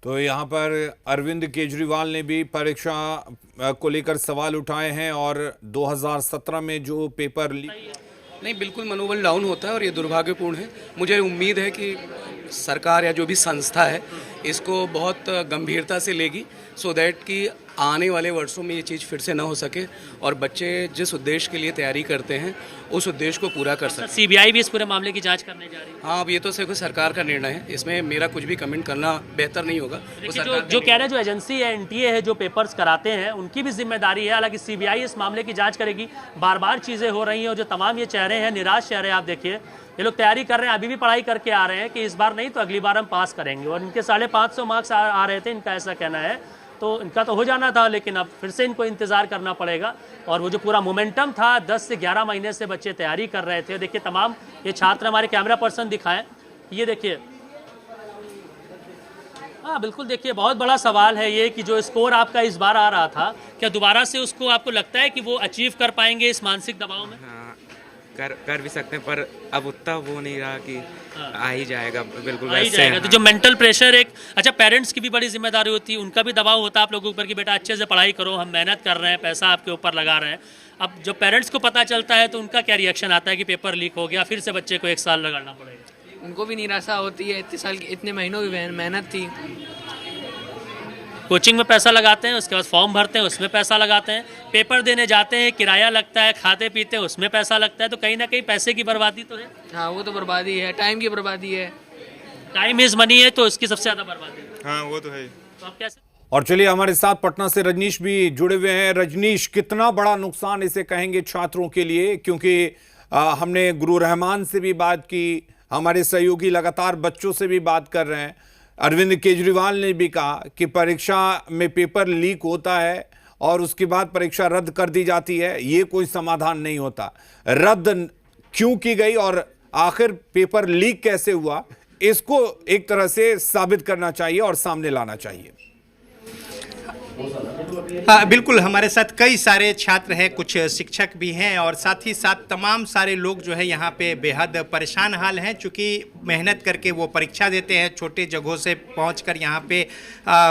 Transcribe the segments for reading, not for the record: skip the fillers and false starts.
तो यहाँ पर अरविंद केजरीवाल ने भी परीक्षा को लेकर सवाल उठाए हैं और 2017 में जो पेपर लीक नहीं, बिल्कुल मनोबल डाउन होता है और ये दुर्भाग्यपूर्ण है। मुझे उम्मीद है कि सरकार या जो भी संस्था है इसको बहुत गंभीरता से लेगी, सो दैट कि आने वाले वर्षों में ये चीज़ फिर से ना हो सके और बच्चे जिस उद्देश्य के लिए तैयारी करते हैं उस उद्देश्य को पूरा कर सकें। सीबीआई भी इस पूरे मामले की जांच करने जा रही है। हाँ, अब ये तो सिर्फ सरकार का निर्णय है, इसमें मेरा कुछ भी कमेंट करना बेहतर नहीं होगा। जो कह रहे हैं, जो एजेंसी है एनटीए है जो पेपर्स कराते हैं उनकी भी जिम्मेदारी है। हालांकि सीबीआई इस मामले की जांच करेगी। बार बार चीज़ें हो रही हैं और जो तमाम ये चेहरे हैं, निराश चेहरे आप देखिए, ये लोग तैयारी कर रहे हैं, अभी भी पढ़ाई करके आ रहे हैं कि इस बार नहीं तो अगली बार हम पास करेंगे। और इनके 550 मार्क्स आ रहे थे, इनका ऐसा कहना है। तो इनका तो हो जाना था, लेकिन अब फिर से इनको इंतज़ार करना पड़ेगा। और वो जो पूरा मोमेंटम था, 10 से 11 महीने से बच्चे तैयारी कर रहे थे। देखिए तमाम ये छात्र, हमारे कैमरा पर्सन दिखाएं, ये देखिए। हाँ बिल्कुल, देखिए बहुत बड़ा सवाल है ये कि जो स्कोर आपका इस बार आ रहा था, क्या दोबारा से उसको आपको लगता है कि वो अचीव कर पाएंगे इस मानसिक दबाव में? हाँ, कर भी सकते हैं, पर अब उतना वो नहीं रहा कि आ ही जाएगा। बिल्कुल आ ही वैसे जाएगा। हाँ। तो जो मेंटल प्रेशर एक, अच्छा पेरेंट्स की भी बड़ी जिम्मेदारी होती है, उनका भी दबाव होता है आप लोगों के ऊपर कि बेटा अच्छे से पढ़ाई करो, हम मेहनत कर रहे हैं, पैसा आपके ऊपर लगा रहे हैं। अब जब पेरेंट्स को पता चलता है तो उनका क्या रिएक्शन आता है कि पेपर लीक हो गया, फिर से बच्चे को 1 साल लगाना पड़ेगा? उनको भी निराशा होती है, इतने साल की, इतने महीनों की मेहनत थी। कोचिंग में पैसा लगाते हैं, उसके बाद फॉर्म भरते हैं, उसमें पैसा लगाते हैं, पेपर देने जाते हैं, किराया लगता है, खाते पीते हैं, उसमें पैसा लगता है। तो कहीं ना कहीं पैसे की बर्बादी तो है। हाँ, वो तो बर्बादी है, टाइम की बर्बादी है। टाइम इज मनी है तो इसकी सबसे ज़्यादा बर्बादी है। हाँ वो तो है। तो आप कैसे? और चलिए हमारे साथ पटना से रजनीश भी जुड़े हुए हैं। रजनीश, कितना बड़ा नुकसान इसे कहेंगे छात्रों के लिए? क्योंकि हमने गुरु रहमान से भी बात की, हमारे सहयोगी लगातार बच्चों से भी बात कर रहे हैं। अरविंद केजरीवाल ने भी कहा कि परीक्षा में पेपर लीक होता है और उसके बाद परीक्षा रद्द कर दी जाती है, ये कोई समाधान नहीं होता। रद्द क्यों की गई और आखिर पेपर लीक कैसे हुआ, इसको एक तरह से साबित करना चाहिए और सामने लाना चाहिए। हाँ बिल्कुल, हमारे साथ कई सारे छात्र हैं, कुछ शिक्षक भी हैं और साथ ही साथ तमाम सारे लोग जो है यहाँ पे बेहद परेशान हाल हैं, चूँकि मेहनत करके वो परीक्षा देते हैं, छोटे जगहों से पहुंचकर यहाँ पे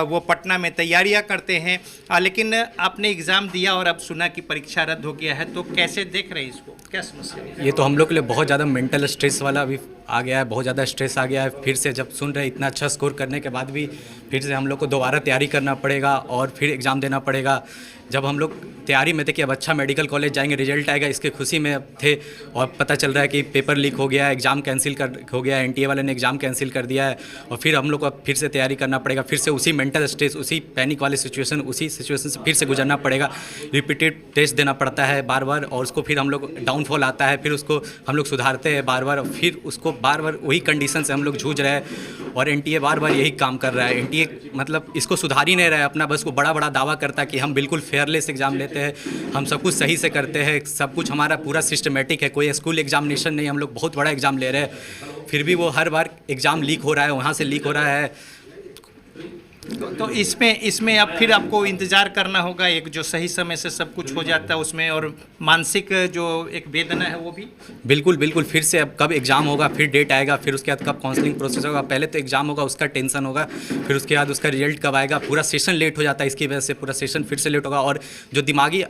वो पटना में तैयारियाँ करते हैं। लेकिन आपने एग्ज़ाम दिया और अब सुना कि परीक्षा रद्द हो गया है, तो कैसे देख रहे हैं इसको, क्या समस्या है? ये तो हम लोग के लिए बहुत ज़्यादा मेंटल स्ट्रेस वाला अभी आ गया है, बहुत ज़्यादा स्ट्रेस आ गया है। फिर से जब सुन रहे हैं इतना अच्छा स्कोर करने के बाद भी फिर से हम लोग को दोबारा तैयारी करना पड़ेगा और फिर एग्ज़ाम देना पड़ेगा। जब हम लोग तैयारी में थे कि अब अच्छा मेडिकल कॉलेज जाएंगे, रिजल्ट आएगा, इसके खुशी में थे और पता चल रहा है कि पेपर लीक हो गया है, एग्ज़ाम कैंसिल हो गया है, एनटीए वाले ने एग्ज़ाम कैंसिल कर दिया है और फिर हम लोग को फिर से तैयारी करना पड़ेगा। फिर से उसी मेंटल स्ट्रेस, उसी पैनिक वाली सिचुएशन, उसी सिचुएशन से फिर से गुजरना पड़ेगा। रिपीटेड टेस्ट देना पड़ता है बार बार और उसको फिर हम लोग डाउनफॉल आता है, फिर उसको हम लोग सुधारते हैं बार बार, फिर उसको बार बार वही कंडीशन से हम लोग जूझ रहे हैं और एनटीए बार बार यही काम कर रहा है। एनटीए मतलब इसको सुधार ही नहीं रहा है अपना, बस वो बड़ा बड़ा दावा करता है कि हम बिल्कुल फेयरलेस एग्जाम लेते हैं, हम सब कुछ सही से करते हैं, सब कुछ हमारा पूरा सिस्टमेटिक है, कोई स्कूल एग्जामिनेशन नहीं, हम लोग बहुत बड़ा एग्जाम ले रहे हैं। फिर भी वो हर बार एग्ज़ाम लीक हो रहा है, वहाँ से लीक हो रहा है। तो इसमें अब फिर आपको इंतज़ार करना होगा, एक जो सही समय से सब कुछ हो जाता है उसमें, और मानसिक जो एक वेदना है वो भी। बिल्कुल फिर से अब कब एग्ज़ाम होगा, फिर डेट आएगा, फिर उसके बाद कब काउंसलिंग प्रोसेस होगा। पहले तो एग्ज़ाम होगा, उसका टेंशन होगा, फिर उसके बाद उसका रिजल्ट कब आएगा, पूरा सेशन लेट हो जाता है, इसकी वजह से पूरा सेशन फिर से लेट होगा। और जो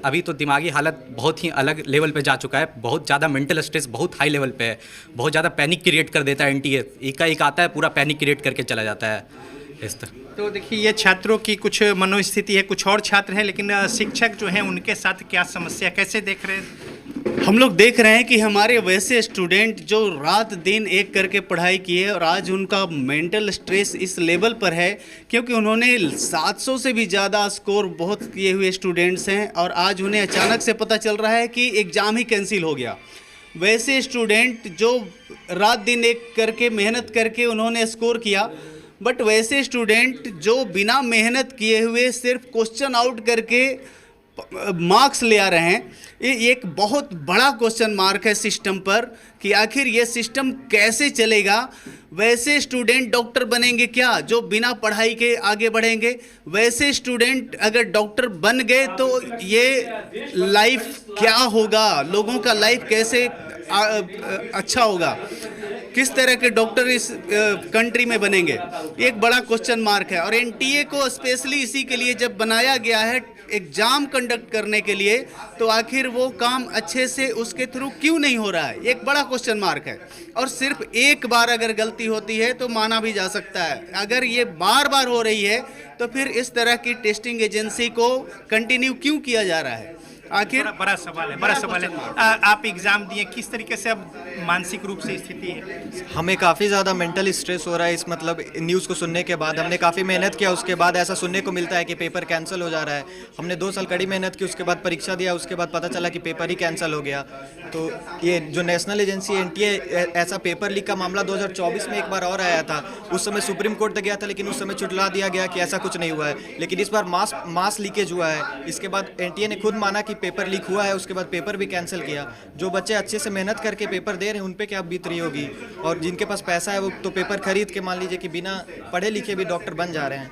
अभी तो दिमागी हालत बहुत ही अलग लेवल पे जा चुका है, बहुत ज़्यादा मेंटल स्ट्रेस बहुत हाई लेवल पे है, बहुत ज़्यादा पैनिक क्रिएट कर देता है एनटीए, एक आता है पूरा पैनिक क्रिएट करके चला जाता है इस तरह। तो देखिए, ये छात्रों की कुछ मनोस्थिति है, कुछ और छात्र हैं, लेकिन शिक्षक जो हैं उनके साथ क्या समस्या, कैसे देख रहे हैं? हम लोग देख रहे हैं कि हमारे वैसे स्टूडेंट जो रात दिन एक करके पढ़ाई किए और आज उनका मेंटल स्ट्रेस इस लेवल पर है, क्योंकि उन्होंने 700 से भी ज़्यादा स्कोर बहुत किए हुए स्टूडेंट्स हैं और आज उन्हें अचानक से पता चल रहा है कि एग्ज़ाम ही कैंसिल हो गया। वैसे स्टूडेंट जो रात दिन एक करके मेहनत करके उन्होंने स्कोर किया, बट वैसे स्टूडेंट जो बिना मेहनत किए हुए सिर्फ क्वेश्चन आउट करके मार्क्स ले आ रहे हैं, ये एक बहुत बड़ा क्वेश्चन मार्क है सिस्टम पर कि आखिर ये सिस्टम कैसे चलेगा। वैसे स्टूडेंट डॉक्टर बनेंगे क्या जो बिना पढ़ाई के आगे बढ़ेंगे? वैसे स्टूडेंट अगर डॉक्टर बन गए तो ये लाइफ क्या होगा, लोगों का लाइफ कैसे अच्छा होगा? किस तरह के डॉक्टर इस कंट्री में बनेंगे, एक बड़ा क्वेश्चन मार्क है। और एनटीए को स्पेशली इसी के लिए जब बनाया गया है, एग्ज़ाम कंडक्ट करने के लिए, तो आखिर वो काम अच्छे से उसके थ्रू क्यों नहीं हो रहा है, एक बड़ा क्वेश्चन मार्क है। और सिर्फ एक बार अगर गलती होती है तो माना भी जा सकता है, अगर ये बार बार हो रही है तो फिर इस तरह की टेस्टिंग एजेंसी को कंटिन्यू क्यों किया जा रहा है? आखिर बड़ा सवाल है। आप एग्जाम दिए, किस तरीके से अब मानसिक रूप से स्थिति है? हमें काफ़ी ज़्यादा मेंटल स्ट्रेस हो रहा है इस मतलब न्यूज़ को सुनने के बाद। हमने काफ़ी मेहनत किया, उसके बाद ऐसा सुनने को मिलता है कि पेपर कैंसिल हो जा रहा है। हमने 2 साल कड़ी मेहनत की, उसके बाद परीक्षा दिया, उसके बाद पता चला कि पेपर ही कैंसिल हो गया। तो ये जो नेशनल एजेंसी एनटीए, ऐसा पेपर लीक का मामला 2024 में एक बार और आया था, उस समय सुप्रीम कोर्ट तक गया था, लेकिन उस समय चुटला दिया गया कि ऐसा कुछ नहीं हुआ है। लेकिन इस बार मास लीकेज हुआ है। इसके बाद एनटीए ने खुद माना कि पेपर लीक हुआ है, उसके बाद पेपर भी कैंसिल किया। जो बच्चे अच्छे से मेहनत करके पेपर दे रहे हैं उन पे क्या बीत रही होगी, और जिनके पास पैसा है वो तो पेपर खरीद के मान लीजिए कि बिना पढ़े लिखे भी डॉक्टर बन जा रहे हैं।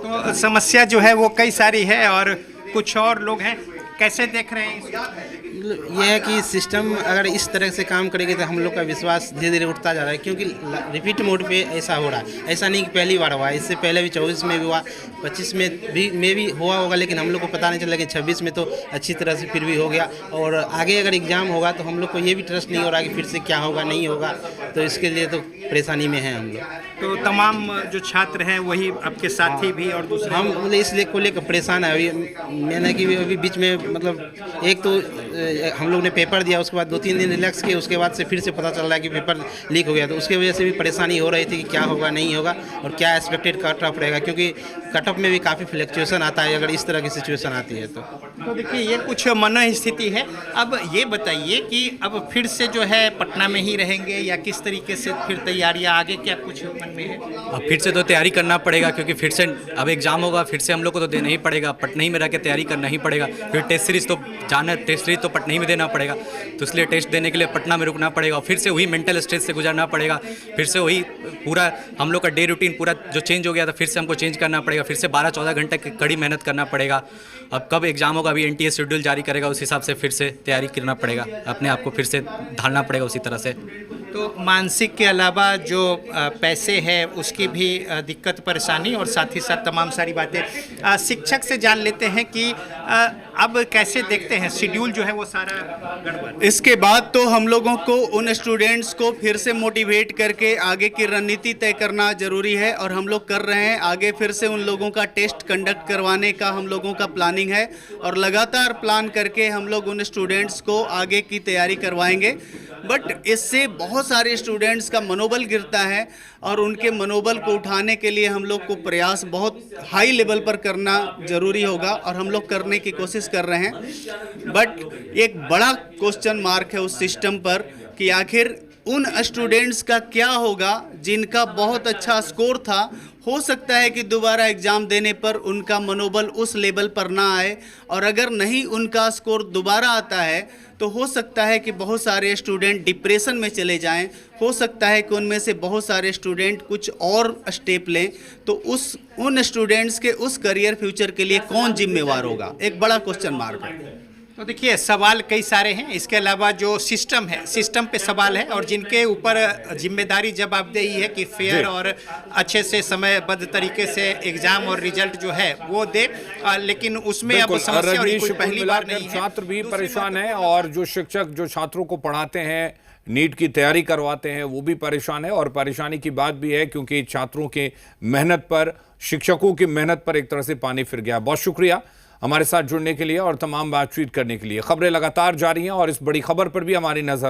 तो समस्या जो है वो कई सारी है, और कुछ और लोग हैं, कैसे देख रहे हैं इसको? यह है कि सिस्टम अगर इस तरह से काम करेगी तो हम लोग का विश्वास धीरे धीरे उठता जा रहा है, क्योंकि रिपीट मोड पे ऐसा हो रहा है। ऐसा नहीं कि पहली बार हुआ, इससे पहले भी 24 में भी हुआ, 25 में भी हुआ होगा, लेकिन हम लोग को पता नहीं चला कि 26 में तो अच्छी तरह से फिर भी हो गया। और आगे अगर एग्ज़ाम होगा तो हम लोग को ये भी ट्रस्ट नहीं हो रहा कि फिर से क्या होगा नहीं होगा, तो इसके लिए तो परेशानी में हैं हम लोग। तो तमाम जो छात्र हैं वही आपके साथी भी और दूसरे हम मतलब इसलिए को लेकर परेशान है। अभी मैंने कि अभी बीच में मतलब एक तो हम लोग ने पेपर दिया, उसके बाद 2-3 दिन रिलैक्स किए, उसके बाद से फिर से पता चल रहा है कि पेपर लीक हो गया। तो उसकी वजह से भी परेशानी हो रही थी कि क्या होगा नहीं होगा और क्या एक्सपेक्टेड कट ऑफ रहेगा, क्योंकि कट ऑफ में भी काफ़ी फ्लक्चुएशन आता है अगर इस तरह की सिचुएशन आती है तो देखिए ये कुछ मन स्थिति है। अब ये बताइए कि अब फिर से जो है पटना में ही रहेंगे या किस तरीके से फिर तैयारियां आगे, क्या कुछ मन में है? अब फिर से तो तैयारी करना पड़ेगा, क्योंकि फिर से अब एग्जाम होगा, फिर से हम लोग को तो देना ही पड़ेगा, पटना ही में रह के तैयारी करना ही पड़ेगा। फिर टेस्ट सीरीज तो पटना ही में देना पड़ेगा, तो इसलिए टेस्ट देने के लिए पटना में रुकना पड़ेगा। और फिर से वही मेंटल स्ट्रेस से गुजरना पड़ेगा, फिर से वही पूरा हम लोग का डे रूटीन पूरा जो चेंज हो गया था फिर से हमको चेंज करना पड़ेगा, फिर से 12-14 घंटे की कड़ी मेहनत करना पड़ेगा। अब कब एग्जाम होगा, अभी एनटीए शेड्यूल जारी करेगा, उस हिसाब से फिर से तैयारी करना पड़ेगा, अपने आप को फिर से ढालना पड़ेगा उसी तरह से। तो मानसिक के अलावा जो पैसे है उसकी भी दिक्कत परेशानी, और साथ ही साथ तमाम सारी बातें शिक्षक से जान लेते हैं कि अब कैसे देखते हैं शेड्यूल जो है वो सारा गड़बड़। इसके बाद तो हम लोगों को उन स्टूडेंट्स को फिर से मोटिवेट करके आगे की रणनीति तय करना जरूरी है, और हम लोग कर रहे हैं। आगे फिर से उन लोगों का टेस्ट कंडक्ट करवाने का हम लोगों का प्लानिंग है, और लगातार प्लान करके हम लोग उन स्टूडेंट्स को आगे की तैयारी करवाएंगे। बट इससे बहुत सारे स्टूडेंट्स का मनोबल गिरता है, और उनके मनोबल को उठाने के लिए हम लोग को प्रयास बहुत हाई लेवल पर करना ज़रूरी होगा, और हम लोग करने की कोशिश कर रहे हैं। बट एक बड़ा क्वेश्चन मार्क है उस सिस्टम पर कि आखिर उन स्टूडेंट्स का क्या होगा जिनका बहुत अच्छा स्कोर था। हो सकता है कि दोबारा एग्ज़ाम देने पर उनका मनोबल उस लेवल पर ना आए, और अगर नहीं उनका स्कोर दोबारा आता है तो हो सकता है कि बहुत सारे स्टूडेंट डिप्रेशन में चले जाएं। हो सकता है कि उनमें से बहुत सारे स्टूडेंट कुछ और स्टेप लें, तो उन स्टूडेंट्स के उस करियर फ्यूचर के लिए कौन जिम्मेवार होगा, एक बड़ा क्वेश्चन मार्क है। तो देखिए सवाल कई सारे हैं, इसके अलावा जो सिस्टम है, सिस्टम पे सवाल है, और जिनके ऊपर जिम्मेदारी जवाबदेही है कि फेयर और अच्छे से समयबद्ध तरीके से एग्जाम और रिजल्ट जो है वो दे, लेकिन उसमें अब समस्या और कोई पहली बार नहीं है। छात्र भी परेशान है, और जो शिक्षक जो छात्रों को पढ़ाते हैं, नीट की तैयारी करवाते हैं, वो भी परेशान है। और परेशानी की बात भी है क्योंकि छात्रों के मेहनत पर, शिक्षकों की मेहनत पर एक तरह से पानी फिर गया। बहुत शुक्रिया हमारे साथ जुड़ने के लिए और तमाम बातचीत करने के लिए। खबरें लगातार जारी हैं और इस बड़ी खबर पर भी हमारी नजर